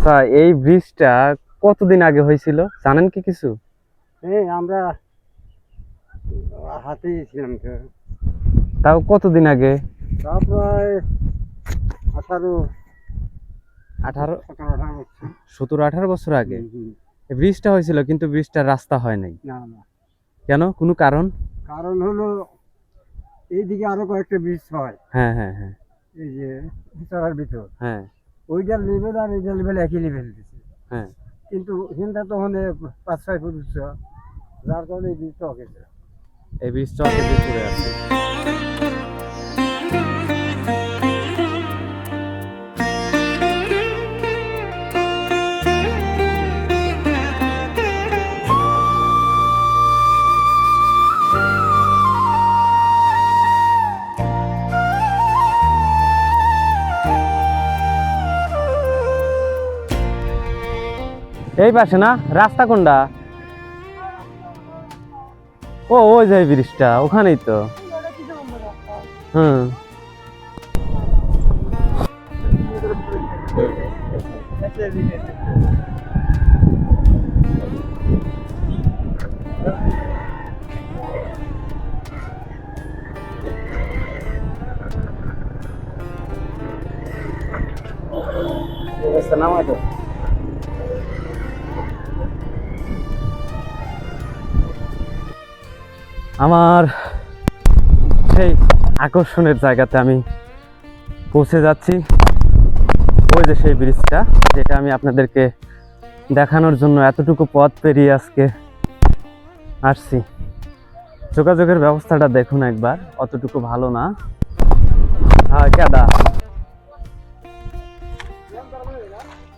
আচ্ছা, এই ব্রিজটা কতদিন আগে হয়েছিল জানেন কি কিছু? এই আমরা হাতেই ছিলাম তো। তাও কতদিন আগে? তা প্রায় 18 18, 17-18 বছর। 17-18 বছর আগে হুম। এই ব্রিজটা হয়েছিল, কিন্তু ব্রিজটার রাস্তা হয় নাই। না না, কেন, কোনো কারণ? কারণ হলো এইদিকে আরো কয়েকটা ব্রিজ হয়। হ্যাঁ হ্যাঁ হ্যাঁ এই যে ভিতরের ভিতর হ্যাঁ ওইটার লেভেল আর এইটার লেভেল একই লেভেল দিচ্ছে, হ্যাঁ। কিন্তু হিন্দা তো মানে 5-6 ফুট উচ্চ, যার কারণে এই ব্রিজটা গেছে। এই ব্রিজটা অনেক উপরে আছে। এই পাশে না রাস্তা কোনটা? ও, ওই যে ব্রিজটা ওখানেই তো। হুম। আমার সেই আকর্ষণের জায়গাতে আমি পৌঁছে যাচ্ছি। ওই যে সেই ব্রিজটা, যেটা আমি আপনাদেরকে দেখানোর জন্য এতটুকু পথ পেরিয়ে আজকে আসছি। যোগাযোগের ব্যবস্থাটা দেখুন একবার, অতটুকু ভালো না। হ্যাঁ কেডা?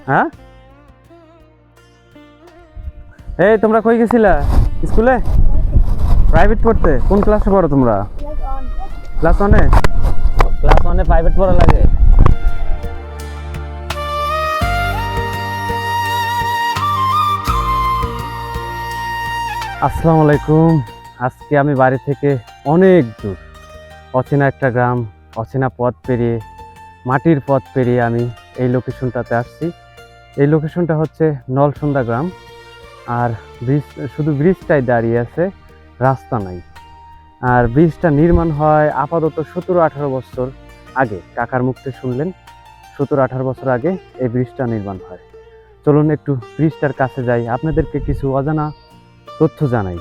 হ্যাঁ, এই তোমরা কই গেছিলা? স্কুলে প্রাইভেট পড়তে? কোন ক্লাসে পড়ো তোমরা? ক্লাস 1-এ? ক্লাস 1-এ প্রাইভেট পড়া লাগে? আসসালামু আলাইকুম। আজকে আমি বাড়ি থেকে অনেক দূর, অচেনা একটা গ্রাম, অচেনা পথ পেরিয়ে, মাটির পথ পেরিয়ে আমি এই লোকেশনটাতে আসছি। এই লোকেশনটা হচ্ছে নলসন্দা গ্রাম। আর ব্রিজ, শুধু ব্রিজটাই দাঁড়িয়ে আছে, রাস্তা নাই। আর ব্রিজটা নির্মাণ হয় আপাতত 17-18 বছর আগে। কাকার মুখে শুনলেন, 17-18 বছর আগে এই ব্রিজটা নির্মাণ হয়। চলুন একটু ব্রিজটার কাছে যাই, আপনাদেরকে কিছু অজানা তথ্য জানাই।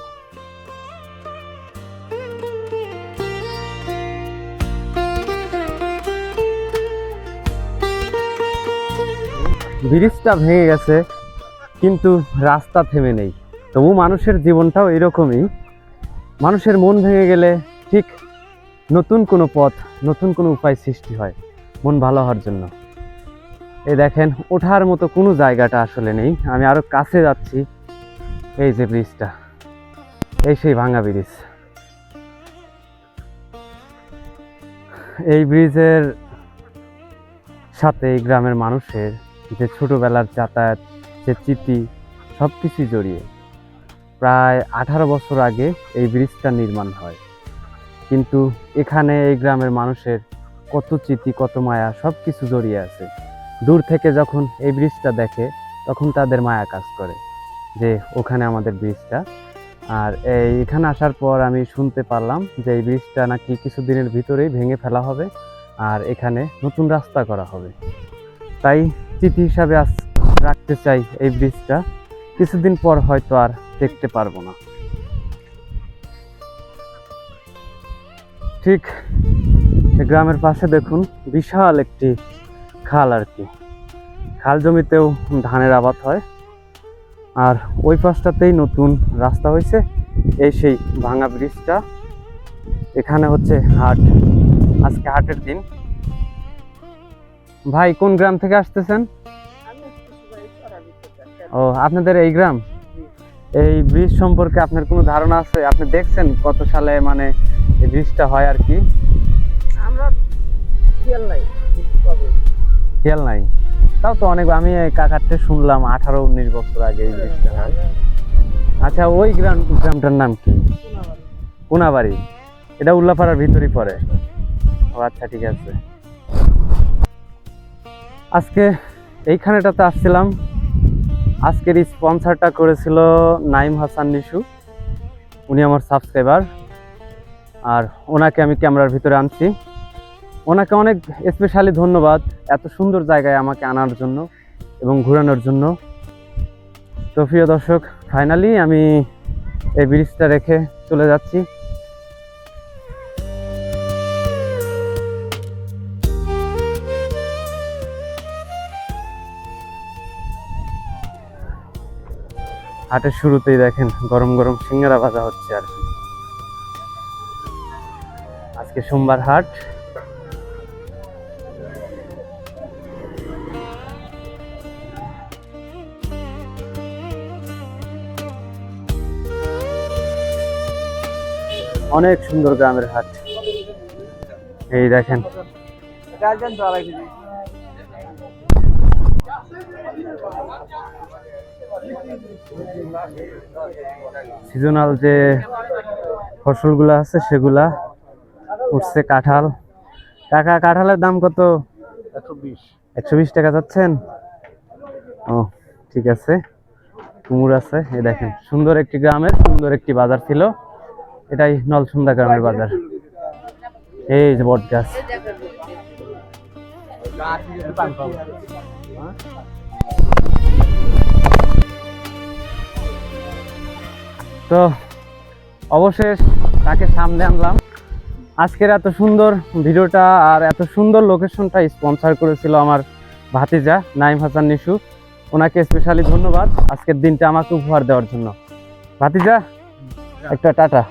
ব্রিজটা ভেঙে গেছে, কিন্তু রাস্তা থেমে নেই। তবু মানুষের জীবনটাও এরকমই। মানুষের মন ভেঙে গেলে ঠিক নতুন কোনো পথ, নতুন কোনো উপায় সৃষ্টি হয় মন ভালো হওয়ার জন্য। এই দেখেন, ওঠার মতো কোনো জায়গাটা আসলে নেই। আমি আরো কাছে যাচ্ছি। এই যে ব্রিজটা, এই সেই ভাঙা ব্রিজ। এই ব্রিজের সাথে এই গ্রামের মানুষের যে ছোটবেলার যাতায়াত, যে স্মৃতি, সবকিছু জড়িয়ে। প্রায় 18 বছর আগে এই ব্রিজটা নির্মাণ হয়, কিন্তু এখানে এই গ্রামের মানুষের কত স্মৃতি, কত মায়া, সবকিছু জড়িয়ে আছে। দূর থেকে যখন এই ব্রিজটা দেখে, তখন তাদের মায়া কাজ করে যে ওখানে আমাদের ব্রিজটা। আর এখানে আসার পর আমি শুনতে পারলাম যে এই ব্রিজটা নাকি কিছুদিনের ভিতরেই ভেঙে ফেলা হবে, আর এখানে নতুন রাস্তা করা হবে। তাই স্মৃতি হিসাবে আজ রাখতে চাই এই ব্রিজটা। কিছুদিন পর হয়তো আর দেখতে পারবো না। ঠিক গ্রামের পাশে দেখুন বিশাল একটি খাল আর কি। খাল জমিতেও ধানের আবাদ হয়, আর ওই পাশটাতেই নতুন রাস্তা হয়েছে। এই সেই ভাঙা ব্রিজটা। এখানে হচ্ছে হাট, আজকে হাটের দিন। ভাই কোন গ্রাম থেকে আসতেছেন? ও, আপনাদের এই গ্রাম? এই ব্রিজ সম্পর্কে আপনার কোনো ধারণা আছে? আপনি দেখছেন কত সালে মানে এই ব্রিজটা হয় আর কি? আমরা খেয়াল নাই, খেয়াল নাই? তাও তো অনেক, আমি কাকার থেকে শুনলাম 18-19 বছর আগে এই ব্রিজটা হয়। আচ্ছা, ওই গ্রামটার নাম কি? কোনাবাড়ি। এটা উল্লাপাড়ার ভিতরই পড়ে? ও আচ্ছা, ঠিক আছে। আজকে এইখানেটাতে আসছিলাম। আজকের স্পন্সরটা করেছিল নাইম হাসান নিশু, উনি আমার সাবস্ক্রাইবার, আর ওনাকে আমি ক্যামেরার ভিতরে আনছি। ওনাকে অনেক স্পেশালি ধন্যবাদ এত সুন্দর জায়গায় আমাকে আনার জন্য এবং ঘোরানোর জন্য। তো প্রিয় দর্শক, ফাইনালি আমি এই ব্রিজটা রেখে চলে যাচ্ছি। হাটের শুরুতেই দেখেন গরম গরম সিঙ্গারা ভাজা হচ্ছে আর কি। আজকে সোমবার হাট। অনেক সুন্দর গ্রামের হাট। এই দেখেন সিজনাল যে ফসলগুলো আছে সেগুলা উঠছে। কাঁঠাল, কাকা কাঁঠালের দাম কত? 120 টাকা যাচ্ছেন? ও ঠিক আছে। কুমড় আছে। এই দেখেন সুন্দর একটি গ্রামের সুন্দর একটি বাজার ছিল। এটাই নলসুন্দা গ্রামের বাজার। এই যে বট গাছ। তো অবশেষ তাকে সামনে আনলাম। আজকের এত সুন্দর ভিডিওটা আর এত সুন্দর লোকেশনটা স্পন্সর করেছিল আমার ভাতিজা নাইম হাসান নিশু। ওনাকে স্পেশালি ধন্যবাদ আজকের দিনটা আমাকে উপহার দেওয়ার জন্য। ভাতিজা একটা টাটা।